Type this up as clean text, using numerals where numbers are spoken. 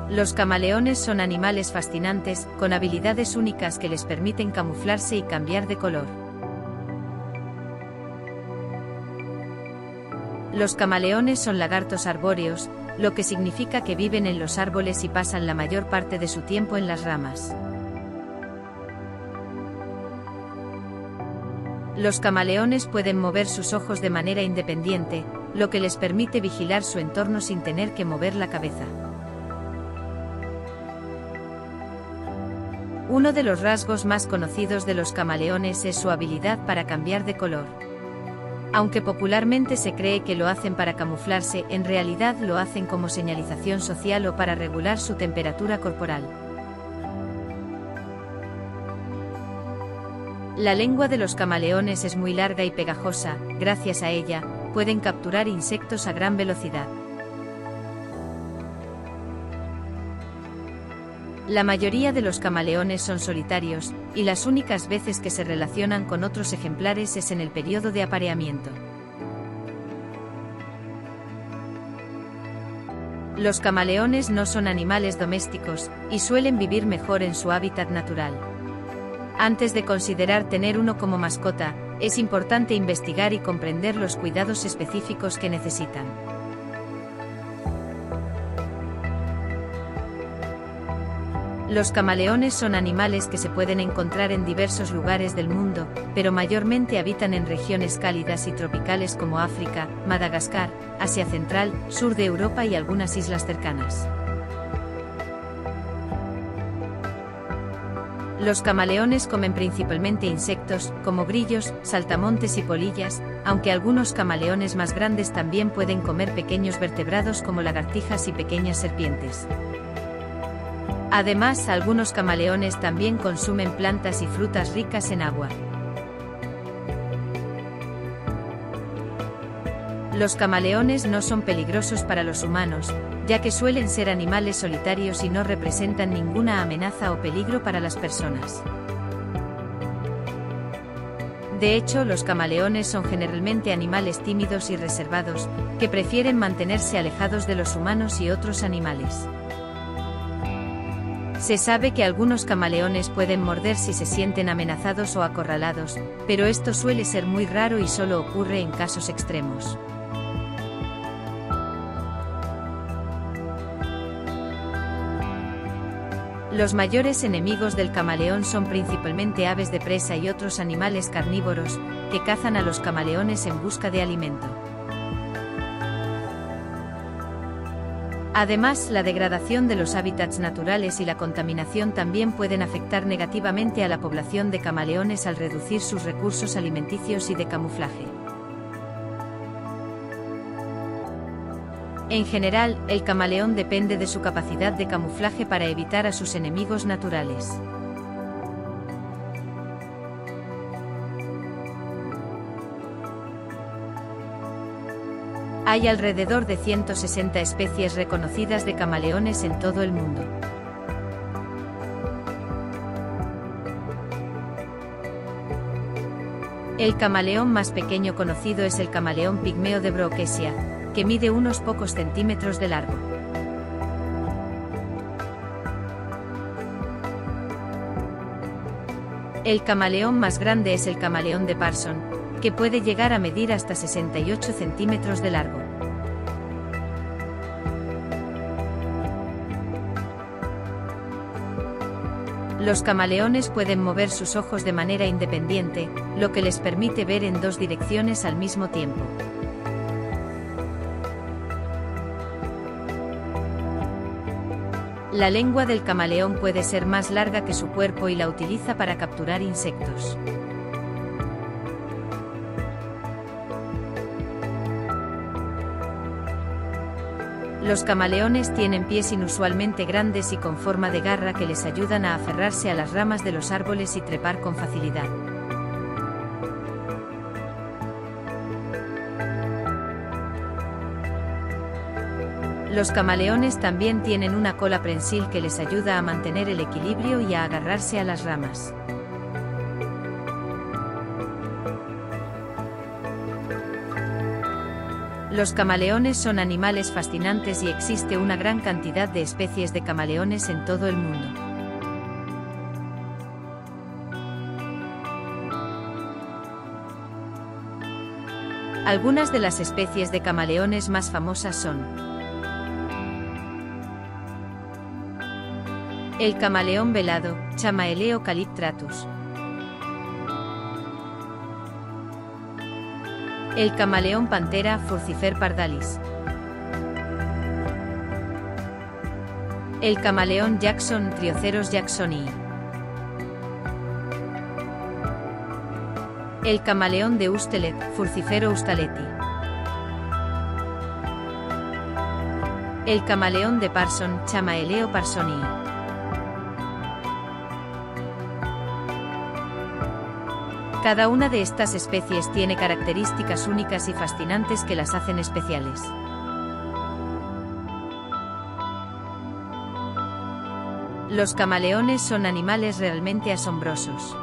Los camaleones son animales fascinantes, con habilidades únicas que les permiten camuflarse y cambiar de color. Los camaleones son lagartos arbóreos, lo que significa que viven en los árboles y pasan la mayor parte de su tiempo en las ramas. Los camaleones pueden mover sus ojos de manera independiente, lo que les permite vigilar su entorno sin tener que mover la cabeza. Uno de los rasgos más conocidos de los camaleones es su habilidad para cambiar de color. Aunque popularmente se cree que lo hacen para camuflarse, en realidad lo hacen como señalización social o para regular su temperatura corporal. La lengua de los camaleones es muy larga y pegajosa, gracias a ella, pueden capturar insectos a gran velocidad. La mayoría de los camaleones son solitarios, y las únicas veces que se relacionan con otros ejemplares es en el periodo de apareamiento. Los camaleones no son animales domésticos, y suelen vivir mejor en su hábitat natural. Antes de considerar tener uno como mascota, es importante investigar y comprender los cuidados específicos que necesitan. Los camaleones son animales que se pueden encontrar en diversos lugares del mundo, pero mayormente habitan en regiones cálidas y tropicales como África, Madagascar, Asia Central, sur de Europa y algunas islas cercanas. Los camaleones comen principalmente insectos, como grillos, saltamontes y polillas, aunque algunos camaleones más grandes también pueden comer pequeños vertebrados como lagartijas y pequeñas serpientes. Además, algunos camaleones también consumen plantas y frutas ricas en agua. Los camaleones no son peligrosos para los humanos, ya que suelen ser animales solitarios y no representan ninguna amenaza o peligro para las personas. De hecho, los camaleones son generalmente animales tímidos y reservados, que prefieren mantenerse alejados de los humanos y otros animales. Se sabe que algunos camaleones pueden morder si se sienten amenazados o acorralados, pero esto suele ser muy raro y solo ocurre en casos extremos. Los mayores enemigos del camaleón son principalmente aves de presa y otros animales carnívoros, que cazan a los camaleones en busca de alimento. Además, la degradación de los hábitats naturales y la contaminación también pueden afectar negativamente a la población de camaleones al reducir sus recursos alimenticios y de camuflaje. En general, el camaleón depende de su capacidad de camuflaje para evitar a sus enemigos naturales. Hay alrededor de 160 especies reconocidas de camaleones en todo el mundo. El camaleón más pequeño conocido es el camaleón pigmeo de Brookesia, que mide unos pocos centímetros de largo. El camaleón más grande es el camaleón de Parson, que puede llegar a medir hasta 68 centímetros de largo. Los camaleones pueden mover sus ojos de manera independiente, lo que les permite ver en dos direcciones al mismo tiempo. La lengua del camaleón puede ser más larga que su cuerpo y la utiliza para capturar insectos. Los camaleones tienen pies inusualmente grandes y con forma de garra que les ayudan a aferrarse a las ramas de los árboles y trepar con facilidad. Los camaleones también tienen una cola prensil que les ayuda a mantener el equilibrio y a agarrarse a las ramas. Los camaleones son animales fascinantes y existe una gran cantidad de especies de camaleones en todo el mundo. Algunas de las especies de camaleones más famosas son el camaleón velado, Chamaeleo calyptratus. El camaleón pantera, Furcifer pardalis. El camaleón Jackson, Trioceros jacksonii. El camaleón de Ustelet, Furcifero ustaleti. El camaleón de Parson, Chamaeleo parsonii. Cada una de estas especies tiene características únicas y fascinantes que las hacen especiales. Los camaleones son animales realmente asombrosos.